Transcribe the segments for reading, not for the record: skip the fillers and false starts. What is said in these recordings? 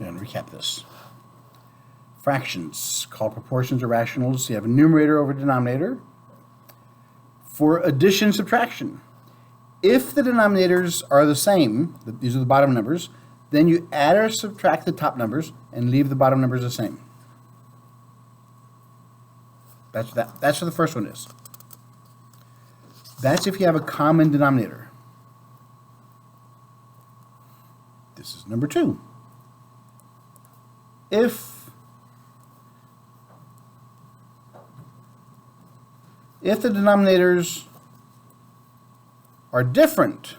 And recap this. Fractions, called proportions or rationals. You have a numerator over denominator. For addition, subtraction. If the denominators are the same, these are the bottom numbers, then you add or subtract the top numbers and leave the bottom numbers the same. That's what the first one is. That's if you have a common denominator. This is number 2. If the denominators are different,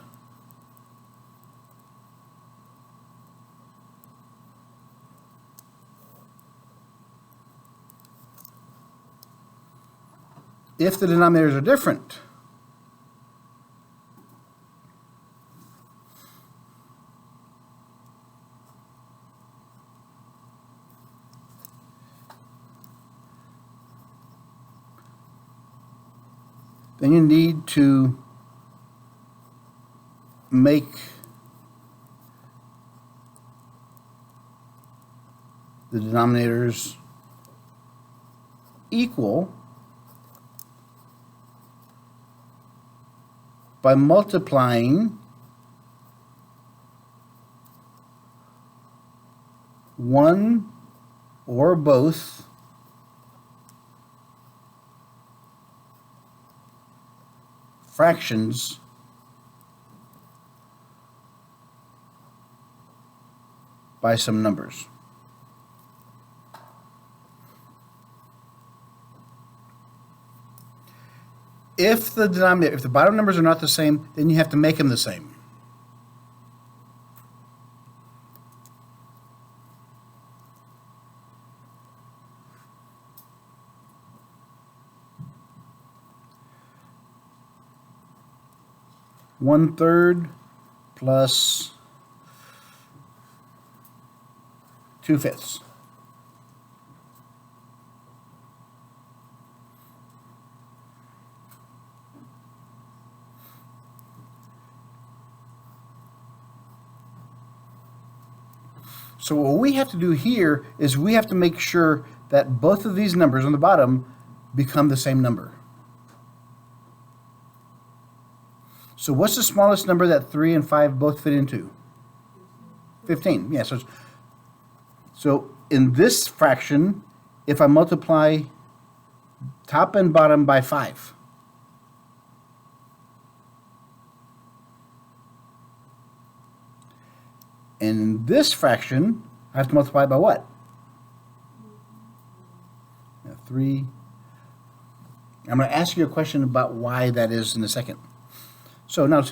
then you need to make the denominators equal by multiplying one or both fractions by some numbers. If the bottom numbers are not the same, then you have to make them the same. One third plus 2/5. So what we have to do here is we have to make sure that both of these numbers on the bottom become the same number. So what's the smallest number that 3 and 5 both fit into? 15. Yeah, so in this fraction, if I multiply top and bottom by 5, and in this fraction, I have to multiply by what? 3. I'm going to ask you a question about why that is in a second. So now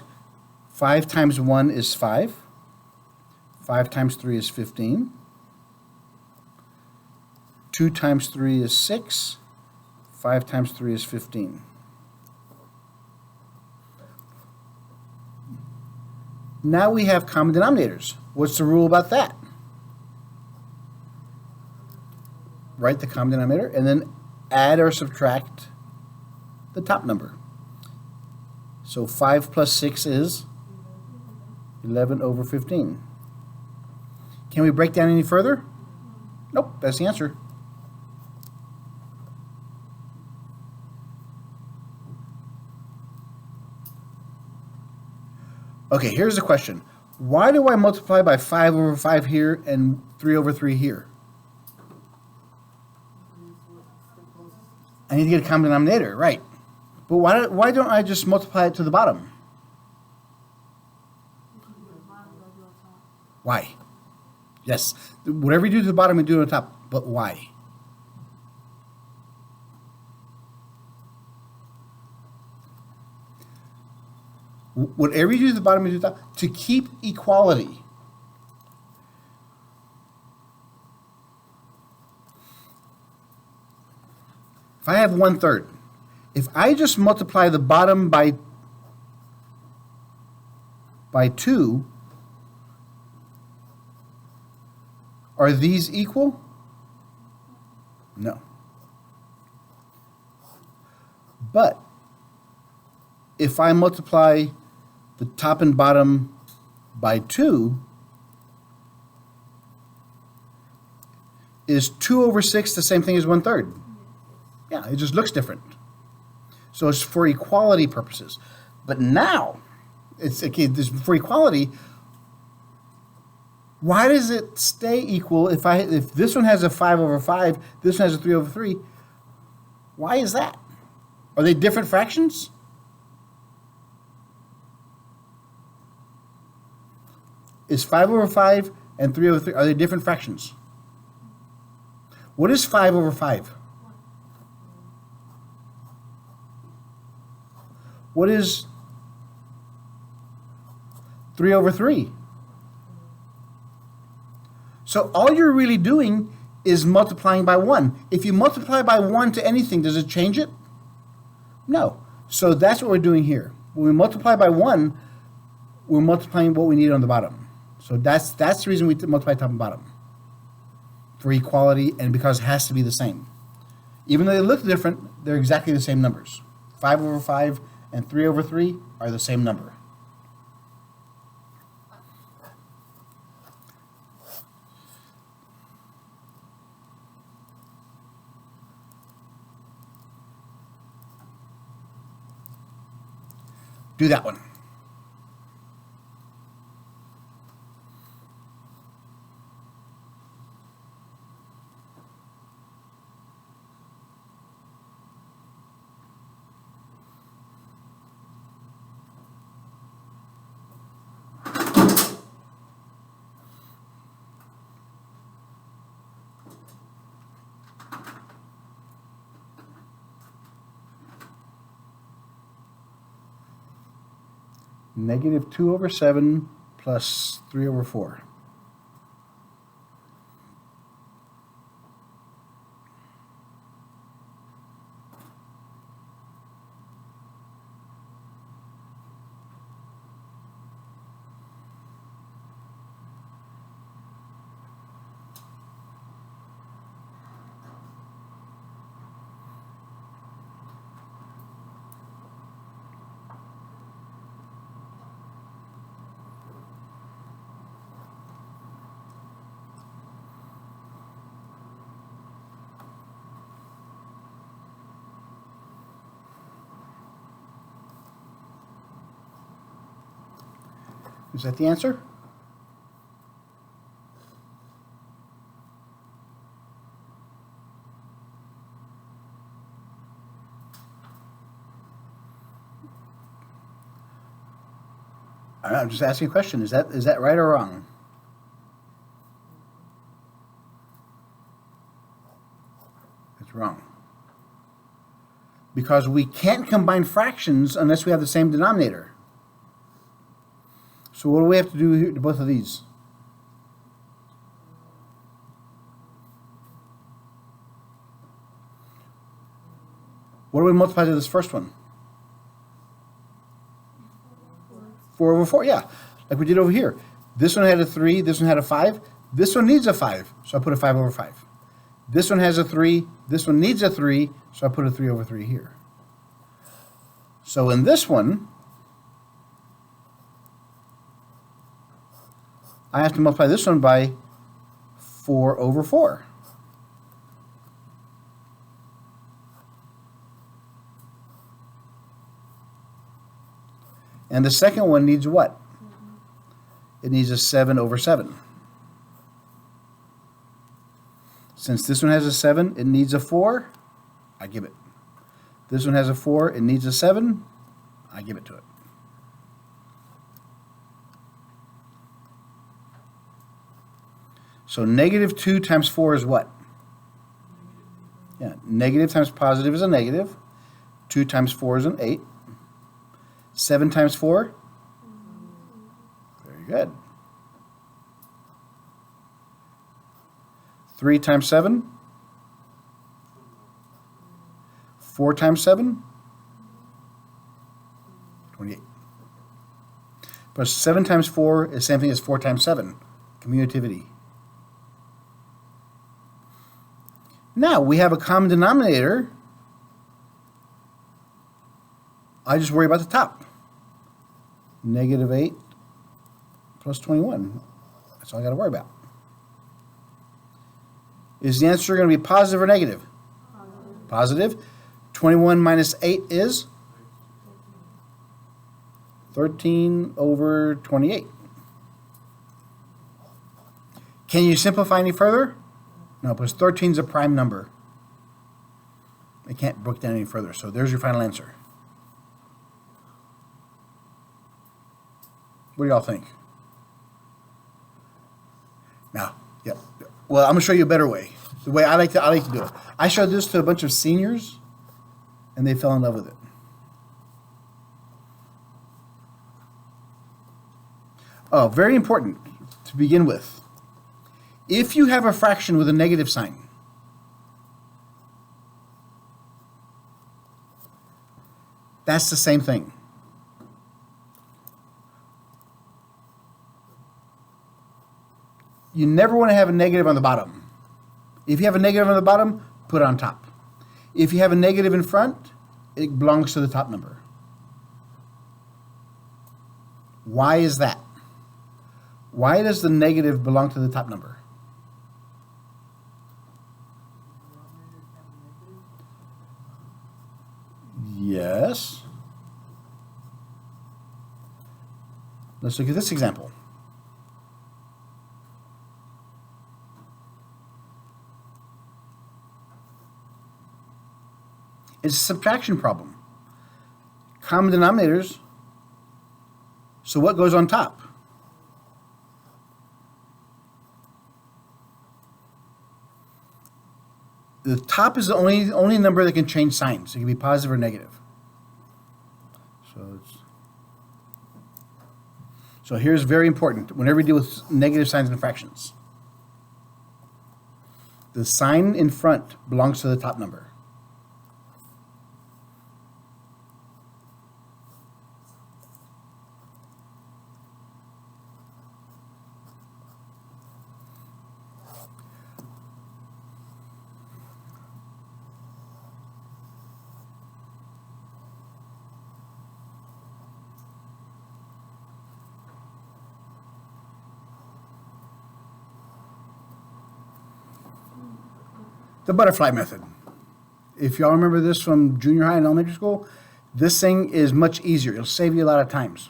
5 times 1 is 5. 5 times 3 is 15. 2 times 3 is 6. 5 times 3 is 15. Now we have common denominators. What's the rule about that? Write the common denominator and then add or subtract the top number. So 5 plus 6 is 11 over 15. Can we break down any further? Nope, that's the answer. Okay, here's the question. Why do I multiply by 5 over 5 here and 3 over 3 here? I need to get a common denominator, right. But why don't I just multiply it to the bottom? Why? Yes, whatever you do to the bottom, you do to the top. But why? Whatever you do to the bottom, you do to the top. To keep equality. If I have 1/3, if I just multiply the bottom by 2, are these equal? No. But if I multiply the top and bottom by 2, is 2 over 6 the same thing as 1/3? Yeah, it just looks different. So it's for equality purposes. But now, it's okay, for equality, why does it stay equal if this one has a 5 over 5, this one has a 3 over 3? Why is that? Are they different fractions? Is 5 over 5 and 3 over 3, are they different fractions? What is 5 over 5? What is 3 over 3? So all you're really doing is multiplying by 1. If you multiply by 1 to anything, does it change it? No. So that's what we're doing here. When we multiply by 1, we're multiplying what we need on the bottom. So that's the reason we multiply top and bottom. For equality, and because it has to be the same. Even though they look different, they're exactly the same numbers. 5 over 5 and 3 over 3 are the same number. Do that one. Negative 2 over 7 plus 3 over 4. Is that the answer? I'm just asking a question. Is that right or wrong? It's wrong. Because we can't combine fractions unless we have the same denominator. So what do we have to do here to both of these? What do we multiply to this first one? 4 over 4, yeah. Like we did over here. This one had a 3, this one had a 5. This one needs a 5, so I put a 5 over 5. This one has a 3, this one needs a 3, so I put a 3 over 3 here. So in this one, I have to multiply this one by 4 over 4. And the second one needs what? It needs a 7 over 7. Since this one has a 7, it needs a 4, I give it. This one has a 4, it needs a 7, I give it to it. So negative 2 times 4 is what? Yeah, negative times positive is a negative. 2 times 4 is an 8. 7 times 4? Very good. 3 times 7? 4 times 7? 28. But 7 times 4 is the same thing as 4 times 7. Commutativity. Now we have a common denominator. I just worry about the top. Negative 8 plus 21. That's all I got to worry about. Is the answer going to be positive or negative? Positive. 21 minus 8 is 13 over 28. Can you simplify any further? No, because 13 is a prime number. I can't break down any further, so there's your final answer. What do y'all think? Now, yeah. Well, I'm gonna show you a better way. The way I like to do it. I showed this to a bunch of seniors, and they fell in love with it. Oh, very important to begin with. If you have a fraction with a negative sign, that's the same thing. You never want to have a negative on the bottom. If you have a negative on the bottom, put it on top. If you have a negative in front, it belongs to the top number. Why is that? Why does the negative belong to the top number? Yes. Let's look at this example. It's a subtraction problem. Common denominators. So what goes on top? The top is the only number that can change signs. It can be positive or negative. So here's very important whenever you deal with negative signs and fractions. The sign in front belongs to the top number. The butterfly method. If y'all remember this from junior high and elementary school, this thing is much easier. It'll save you a lot of times.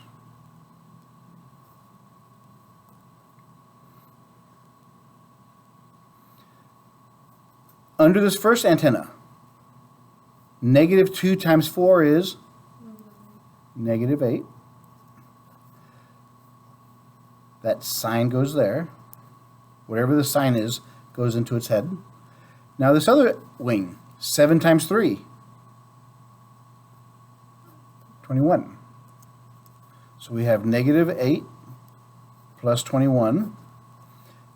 Under this first antenna, -2 times 4 is -8. That sign goes there. Whatever the sign is goes into its head. Now this other wing, 7 times 3, 21. So we have -8 plus 21.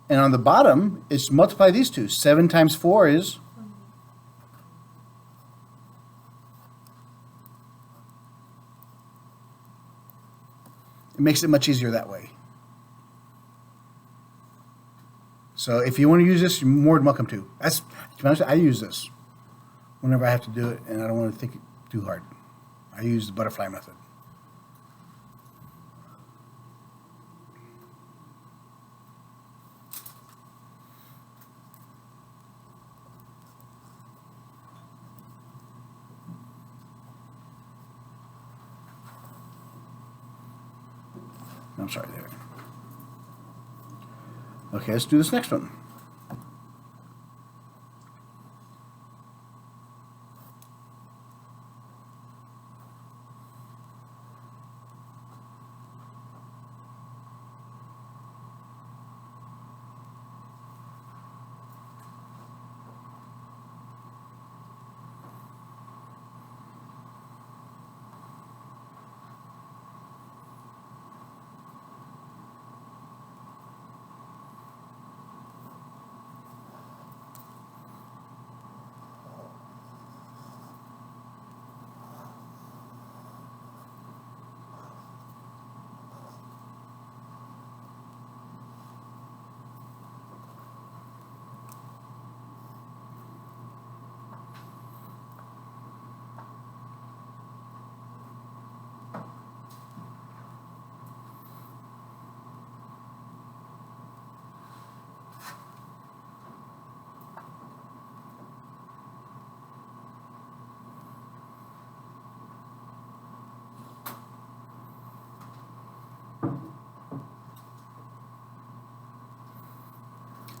And on the bottom, it's multiply these two. 7 times 4 is 20. It makes it much easier that way. So if you want to use this, you're more than welcome to. To be honest, I use this whenever I have to do it, and I don't want to think it too hard. I use the butterfly method. I'm sorry, there. Okay, let's do this next one.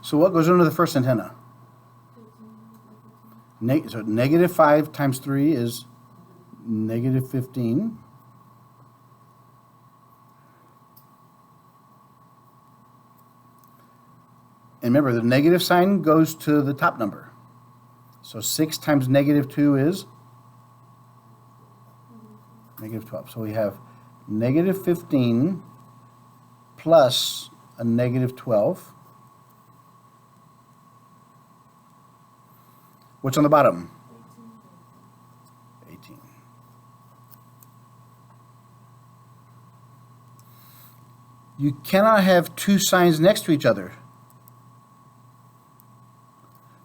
So what goes under the first antenna? So negative 5 times 3 is negative 15. And remember, the negative sign goes to the top number. So 6 times negative 2 is negative 12. So we have negative 15 plus a negative 12. What's on the bottom? 18. You cannot have two signs next to each other.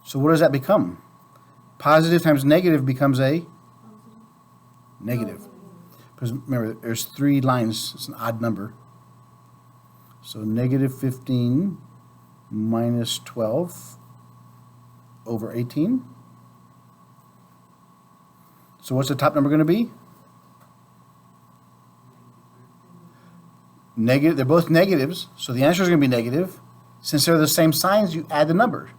So what does that become? Positive times negative becomes a negative. Because remember, there's 3 lines. It's an odd number. So negative 15 minus 12 over 18. So what's the top number going to be? Negative. They're both negatives, so the answer is going to be negative. Since they're the same signs, you add the number.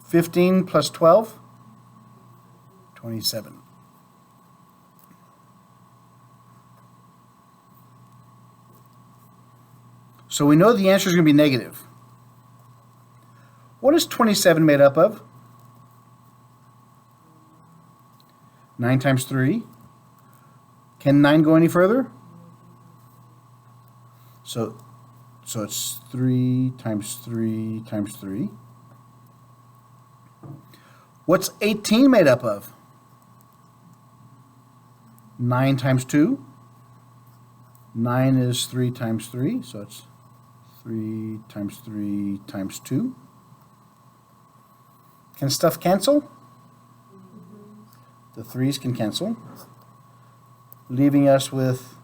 15 plus 12, 27. So we know the answer is going to be negative. What is 27 made up of? 9 times 3. Can 9 go any further? So it's 3 times 3 times 3. What's 18 made up of? 9 times 2. 9 is 3 times 3, so it's 3 times 3 times 2. Can stuff cancel? The 3's can cancel, leaving us with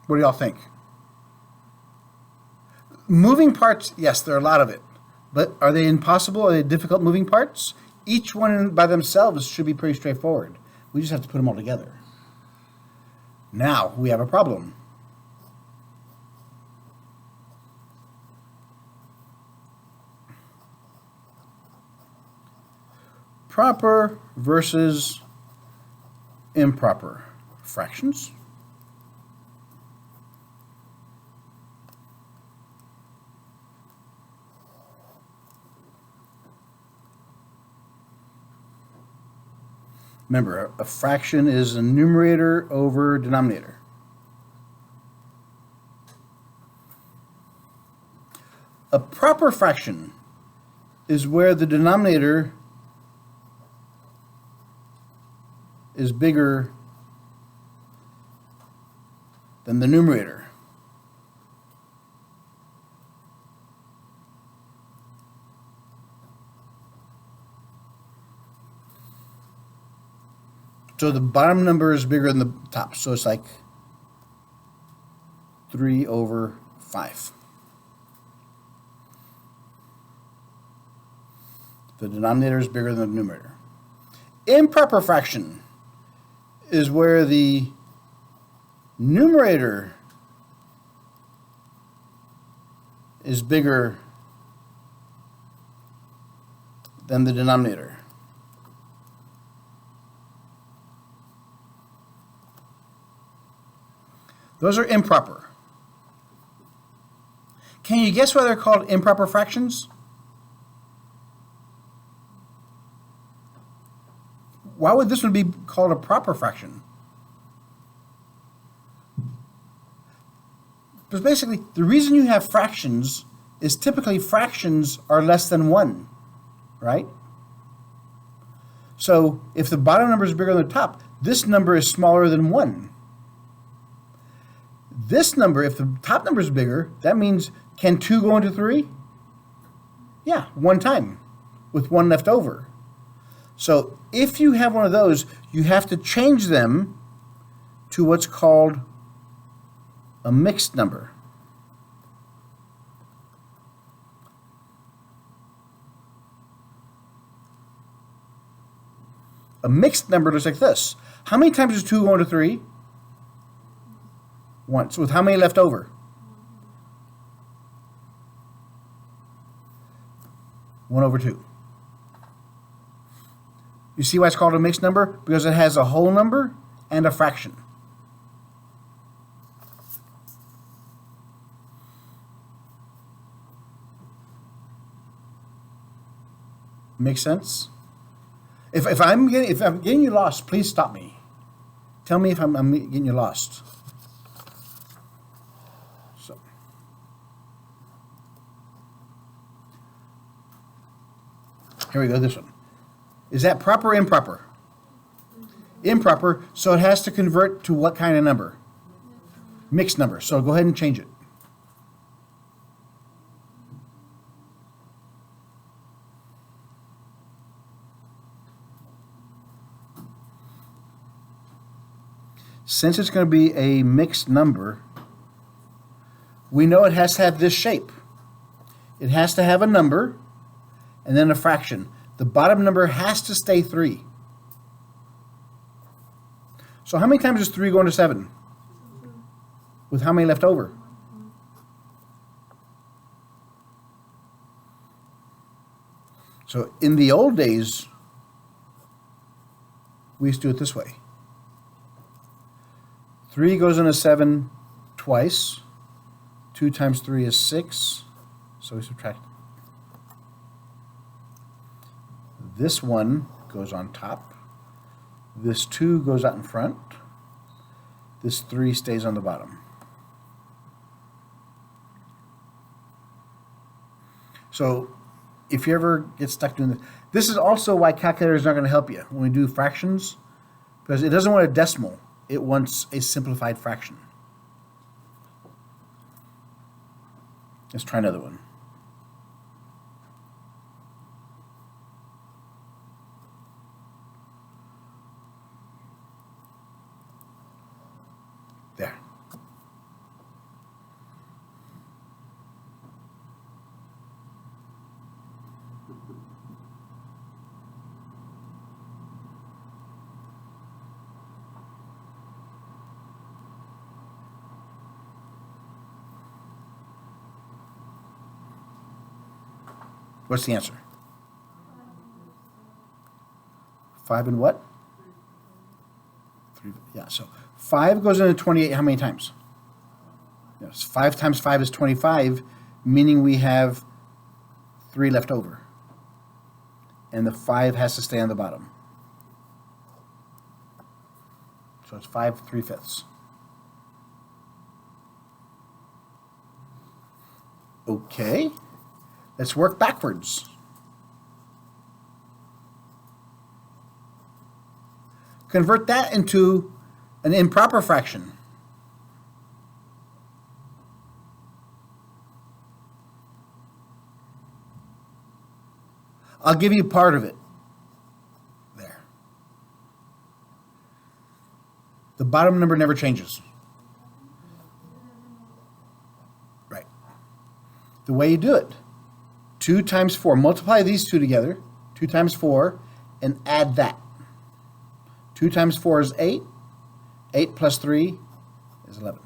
what do y'all think? Moving parts, yes, there are a lot of it. But are they impossible? Are they difficult moving parts? Each one by themselves should be pretty straightforward. We just have to put them all together. Now we have a problem. Proper versus improper fractions. Remember, a fraction is a numerator over denominator. A proper fraction is where the denominator is bigger than the numerator. So the bottom number is bigger than the top. So it's like 3 over 5. The denominator is bigger than the numerator. Improper fraction is where the numerator is bigger than the denominator. Those are improper. Can you guess why they're called improper fractions? Why would this one be called a proper fraction? Because basically, the reason you have fractions is typically fractions are less than 1, right? So if the bottom number is bigger than the top, this number is smaller than 1. This number, if the top number is bigger, that means, can 2 go into 3? Yeah, 1 time, with 1 left over. So if you have one of those, you have to change them to what's called a mixed number. A mixed number looks like this. How many times does 2 go into 3? Once. With how many left over? 1 over 2. You see why it's called a mixed number? Because it has a whole number and a fraction. Make sense? If I'm getting you lost, please stop me. Tell me if I'm getting you lost. So. Here we go, this one. Is that proper or improper? Improper, so it has to convert to what kind of number? Mixed number. So go ahead and change it. Since it's going to be a mixed number, we know it has to have this shape. It has to have a number and then a fraction. The bottom number has to stay 3. So how many times does 3 go into 7? With how many left over? So in the old days, we used to do it this way. 3 goes into 7 twice. 2 times 3 is 6. So we subtract. This 1 goes on top. This 2 goes out in front. This 3 stays on the bottom. So if you ever get stuck doing this, this is also why calculator is not going to help you when we do fractions, because it doesn't want a decimal. It wants a simplified fraction. Let's try another one. There. What's the answer? 5 and what? 3. Yeah, so 5 goes into 28 how many times? Yes, 5 times 5 is 25, meaning we have 3 left over. And the 5 has to stay on the bottom. So it's 5 3/5. Okay. Let's work backwards. Convert that into an improper fraction. I'll give you part of it. There. The bottom number never changes. Right. The way you do it. 2 times 4. Multiply these two together. 2 times 4 and add that. 2 times 4 is 8. 8 plus 3 is 11.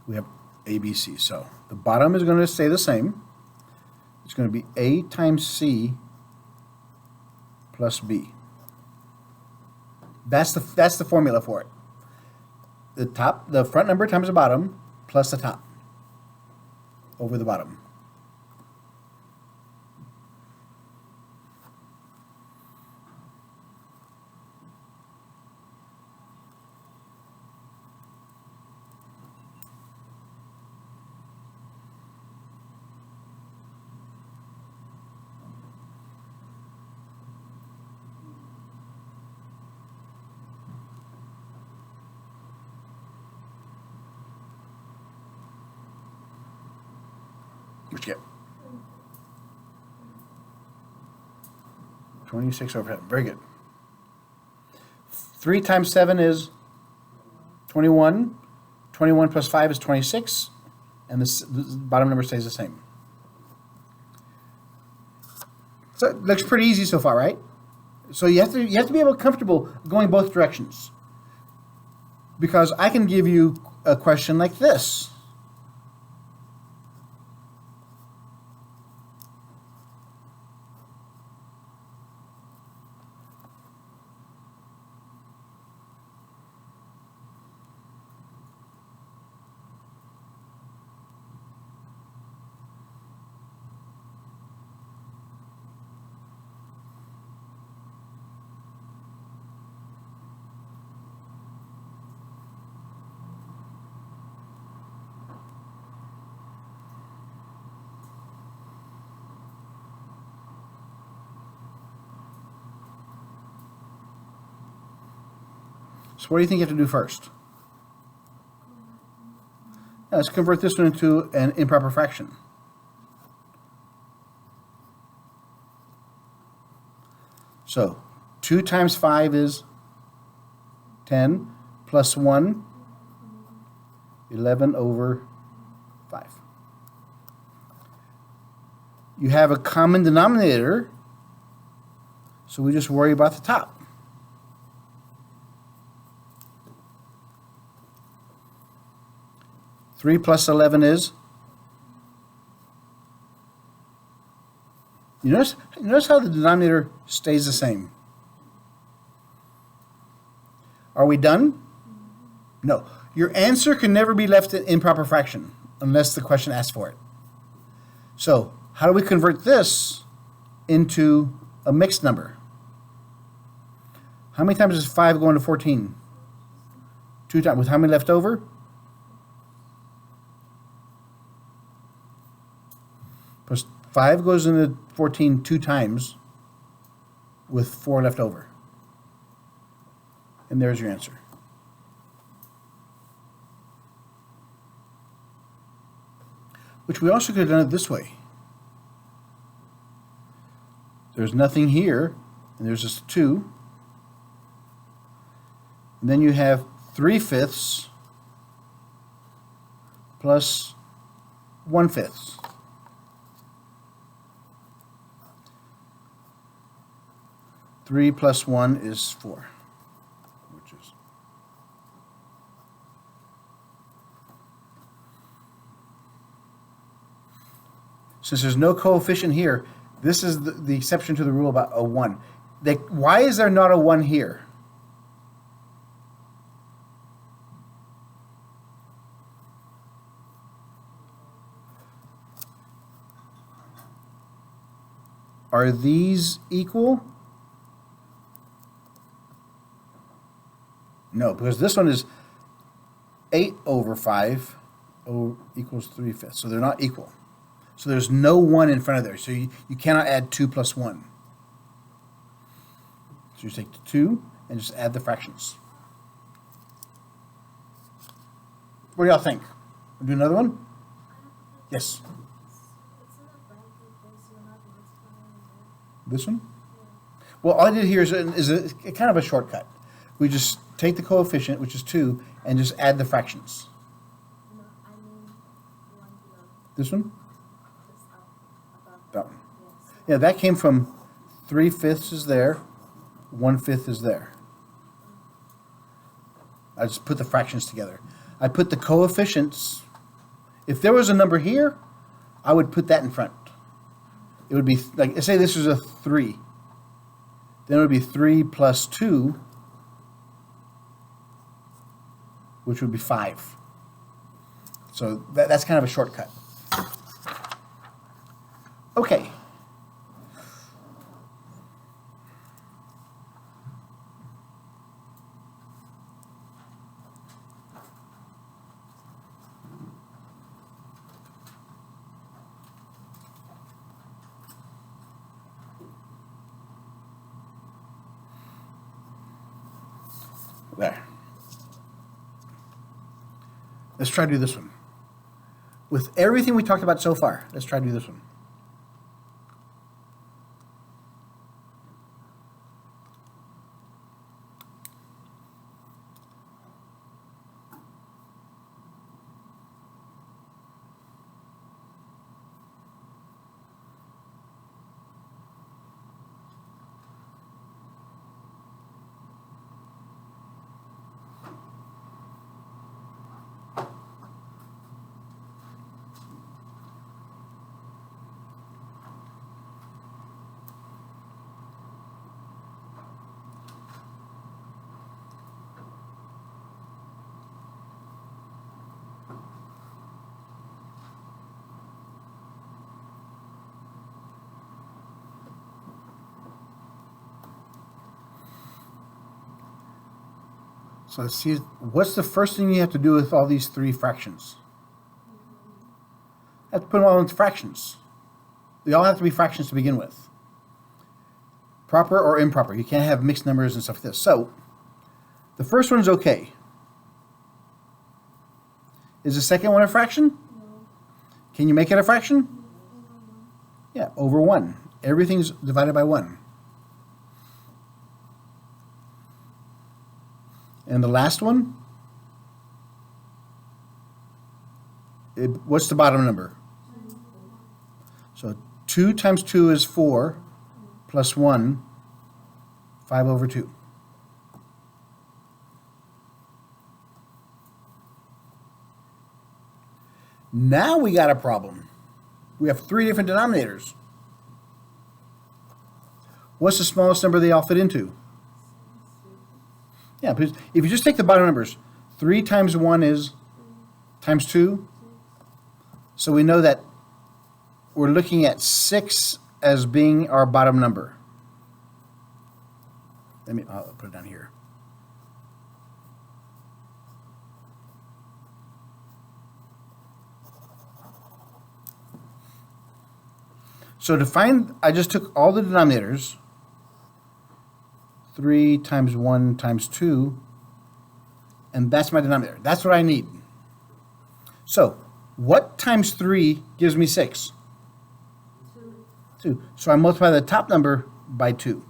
We have A, B, C. So the bottom is going to stay the same. It's going to be A times C plus B. That's the formula for it. The front number times the bottom plus the top over the bottom. What you get? 26 over 7. Very good. 3 times 7 is 21. 21 plus 5 is 26, and this bottom number stays the same. So it looks pretty easy so far, right? So you have to be able comfortable going both directions. Because I can give you a question like this. So what do you think you have to do first? Now let's convert this one into an improper fraction. So 2 times 5 is 10, plus 1, 11 over 5. You have a common denominator, so we just worry about the top. Three plus 11 is, you notice how the denominator stays the same. Are we done? No. Your answer can never be left in improper fraction unless the question asks for it. So how do we convert this into a mixed number? How many times does 5 go into 14? 2 times. With how many left over? Plus 5 goes into 14 2 times with 4 left over. And there's your answer. Which we also could have done it this way. There's nothing here, and there's just 2. And then you have 3/5 plus 1/5. Three plus 1 is 4, which is since there's no coefficient here, this is the exception to the rule about a 1. Why is there not a 1 here? Are these equal? No, because this one is 8 over 5 equals 3/5. So they're not equal. So there's no 1 in front of there. So you cannot add 2 plus 1. So you take the 2 and just add the fractions. What do y'all think? We'll do another one? Yes. This one? Well, all I did here is a kind of a shortcut. We just take the coefficient, which is 2, and just add the fractions. No, I mean one below. This one? Just above. That one. Yes. Yeah, that came from 3/5 is there, 1/5 is there. I just put the fractions together. I put the coefficients. If there was a number here, I would put that in front. It would be, like, say this is a 3. Then it would be 3 plus 2, which would be 5. So that's kind of a shortcut. Okay. There. Let's try to do this one. With everything we talked about so far, let's try to do this one. So let's see, what's the first thing you have to do with all these three fractions? You have to put them all into fractions. They all have to be fractions to begin with. Proper or improper. You can't have mixed numbers and stuff like this. So, the first one's okay. Is the second one a fraction? No. Can you make it a fraction? Over 1. Yeah, over 1. Everything's divided by 1. And the last one? What's the bottom number? 2. So 2 times 2 is 4, plus 1, 5 over 2. Now we got a problem. We have 3 different denominators. What's the smallest number they all fit into? Yeah, because if you just take the bottom numbers, 3 times 1 is times 2. So we know that we're looking at 6 as being our bottom number. I'll put it down here. So to find, I just took all the denominators, 3 times 1 times 2, and that's my denominator. That's what I need. So, what times 3 gives me 6? 2. 2. So I multiply the top number by 2.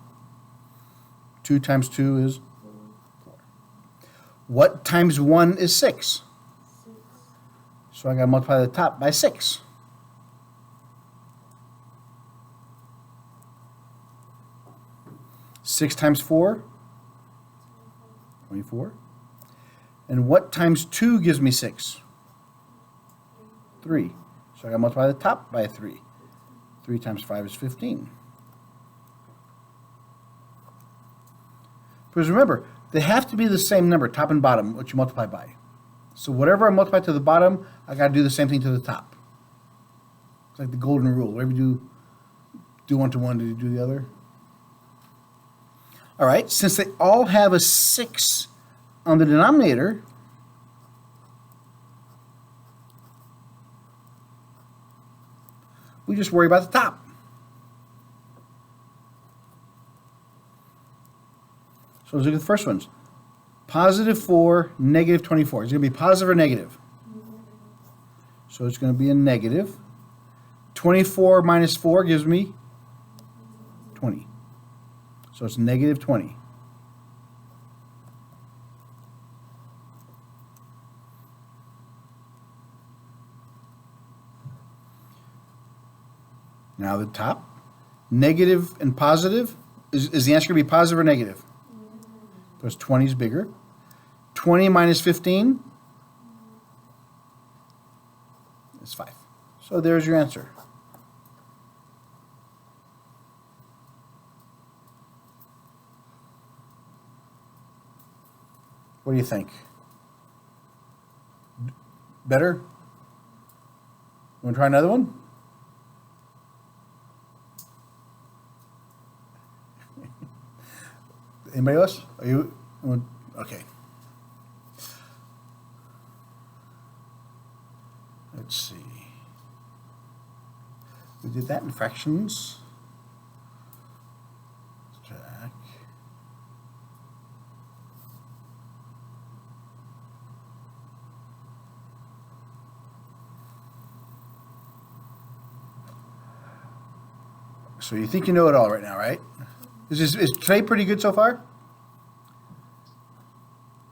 2 times 2 is 4. What times 1 is 6? 6. So I got to multiply the top by 6. Six times 4? 24. And what times 2 gives me 6? 3. So I got to multiply the top by 3. 3 times 5 is 15. Because remember, they have to be the same number, top and bottom, what you multiply by. So whatever I multiply to the bottom, I got to do the same thing to the top. It's like the golden rule. Whatever you do one to one, do you do the other? All right, since they all have a 6 on the denominator, we just worry about the top. So let's look at the first ones. Positive 4, negative 24. Is it going to be positive or negative? So it's going to be a negative. 24 minus 4 gives me 20. So it's negative 20. Now the top, negative and positive, is the answer going to be positive or negative? Because 20 is bigger. 20 minus 15 is 5. So there's your answer. What do you think? Better? Want to try another one? Anybody else? Are you? Okay. Let's see. We did that in fractions. Subtract. So you think you know it all right now, right? Is today pretty good so far?